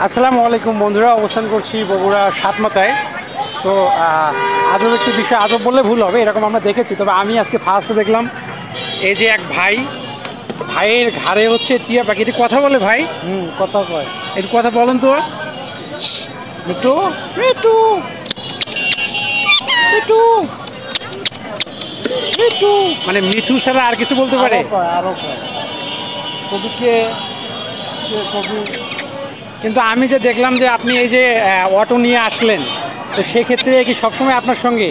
আসসালামু আলাইকুম বন্ধুরা, অবস্থান করছি বগুড়া সাতমাথায়। তো আজব একটি বিষয়, আজব বললে ভুল হবে, এরকম আমরা দেখেছি, তবে আমি আজকে ফার্স্ট দেখলাম। এই যে এক ভাইয়ের ঘাড়ে হচ্ছে টিয়া পাখি, এটি কথা বলে ভাই? কথা কয়। এটি কথা বলেন তো। মিটু মিটু মিটু মিটু, মানে মিঠু ছাড়া আর কিছু বলতে পারে? আরো কয় কবিকে কবি। কিন্তু আমি যে দেখলাম যে আপনি এই যে অটো নিয়ে আসলেন, তো সেক্ষেত্রে কি সবসময় আপনার সঙ্গে?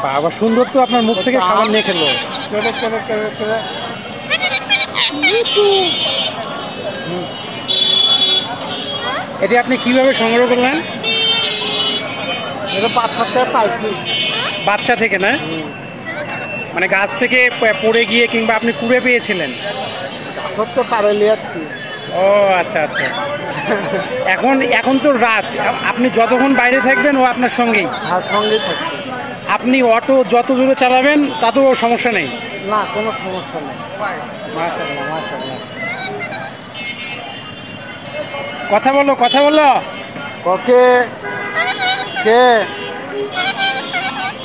বাবা সুন্দর তো, আপনার মুখ থেকে খাবার নিয়ে খেলো। এটি আপনি কিভাবে সংগ্রহ করলেন? এটা বাচ্চা থেকে পাইছি। বাচ্চা থেকে না, মানে গাছ থেকে পড়ে গিয়ে কিংবা আপনি কুড়ে পেয়েছিলেন? সত্যি পারে লিয়াচ্ছি। ও আচ্ছা আচ্ছা। এখন তো রাত, আপনি যতক্ষণ বাইরে থাকবেন ও আপনার সঙ্গেই? আর সঙ্গেই থাকছি। আপনি অটো যত জোরে চালাবেন তাতেও সমস্যা নেই? না, কোনো সমস্যা নেই। মাশাআল্লাহ মাশাআল্লাহ। কথা বলো কথা বলো। ককে কে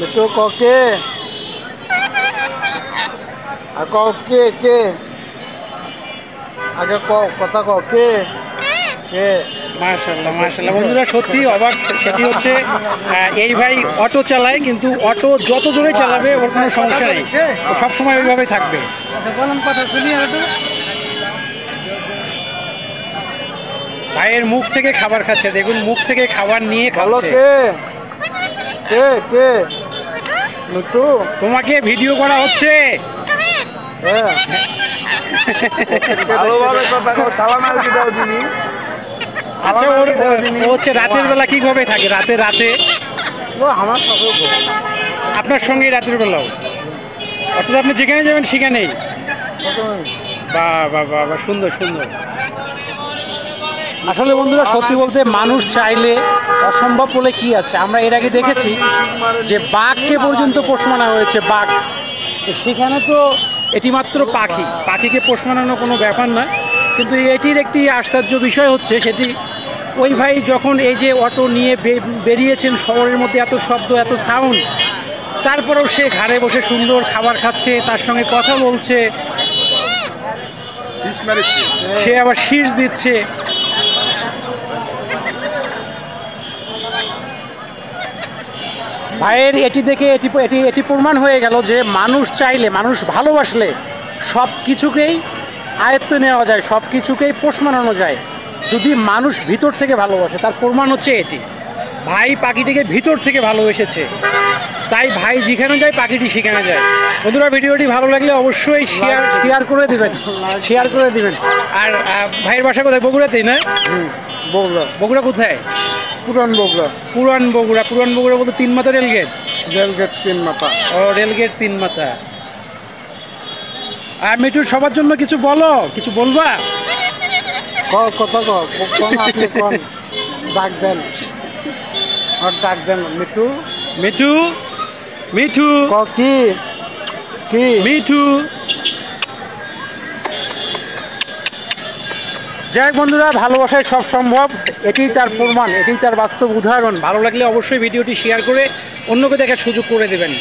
একটু ককে আর কে কে আগে কথা কে কে। মাশাআল্লাহ মাশাআল্লাহ। বন্ধুরা সত্যি অবাক, সেটি হচ্ছে এই ভাই অটো চালায়, কিন্তু অটো যত জোরে চালাবে ওর কোনো সমস্যা নেই, ও সবসময় ওইভাবে থাকবে। কথা শুনি। ভাইয়ের মুখ থেকে খাবার খাচ্ছে, দেখুন মুখ থেকে খাবার নিয়ে হ্যালো খাচ্ছে। কে কে কে মিটু। তোমাকে ভিডিও করা হচ্ছে। হ্যাঁ ভালোভাবে কথা কও, সালাম আলকি দাও দিনি। আচ্ছা ও হচ্ছে রাতের বেলা কিভাবে থাকে? রাতে আমার সাথে আপনার সঙ্গে রাতের বেলাও? অর্থাৎ আপনি যেখানে যাবেন সেখানেই? বাহ বাহ বাহ বাহ, সুন্দর সুন্দর। আসলে বন্ধুরা সত্যি বলতে মানুষ চাইলে অসম্ভব বলে কি আছে। আমরা এর আগে দেখেছি যে বাঘকে পর্যন্ত পোষ মানা হয়েছে, বাঘ। তো সেখানে তো এটি মাত্র পাখিকে পোষ মানানো কোনো ব্যাপার না। কিন্তু এটির একটি আশ্চর্য বিষয় হচ্ছে সেটি, ওই ভাই যখন এই যে অটো নিয়ে বেরিয়েছেন শহরের মধ্যে, এত শব্দ এত সাউন্ড, তারপরেও সে ঘাড়ে বসে সুন্দর খাবার খাচ্ছে, তার সঙ্গে কথা বলছে, সে আবার শীষ দিচ্ছে। ভাইয়ের এটি দেখে এটি প্রমাণ হয়ে গেল যে মানুষ চাইলে, মানুষ ভালোবাসলে সব কিছুকেই আয়ত্তে নেওয়া যায়, সব কিছুকেই পোষ মানানো যায়, যদি মানুষ ভিতর থেকে ভালোবাসে। তার প্রমাণ হচ্ছে এটি। ভাই পাখিটিকে ভিতর থেকে ভালোবেসেছে, তাই ভাই যেখানে যায় পাখিটি সেখানে যায়। বন্ধুরা ভিডিওটি ভালো লাগলে অবশ্যই শেয়ার করে দিবেন। আর ভাইয়ের বাসা কোথায়? বগুড়াতেই না? বগুড়া কোথায়? পুরান বগুড়া। পুরান বগুড়া বলতে 3 মাথা রেলগেট? রেলগেট 3 মাথা। ও রেলগেট 3 মাথা। আর মিঠু সবার জন্য কিছু বলো, কিছু বলবা? কথা আপনি কোন ডাক দেন, আর ডাক দেন মিঠু মিঠু মিঠু কি কি মিঠু। যাই বন্ধুরা, ভালোবাসায় সব সম্ভব, এটাই তার প্রমাণ, এটাই তার বাস্তব উদাহরণ। ভালো লাগলে অবশ্যই ভিডিওটি শেয়ার করে অন্যকে দেখার সুযোগ করে দেবেন।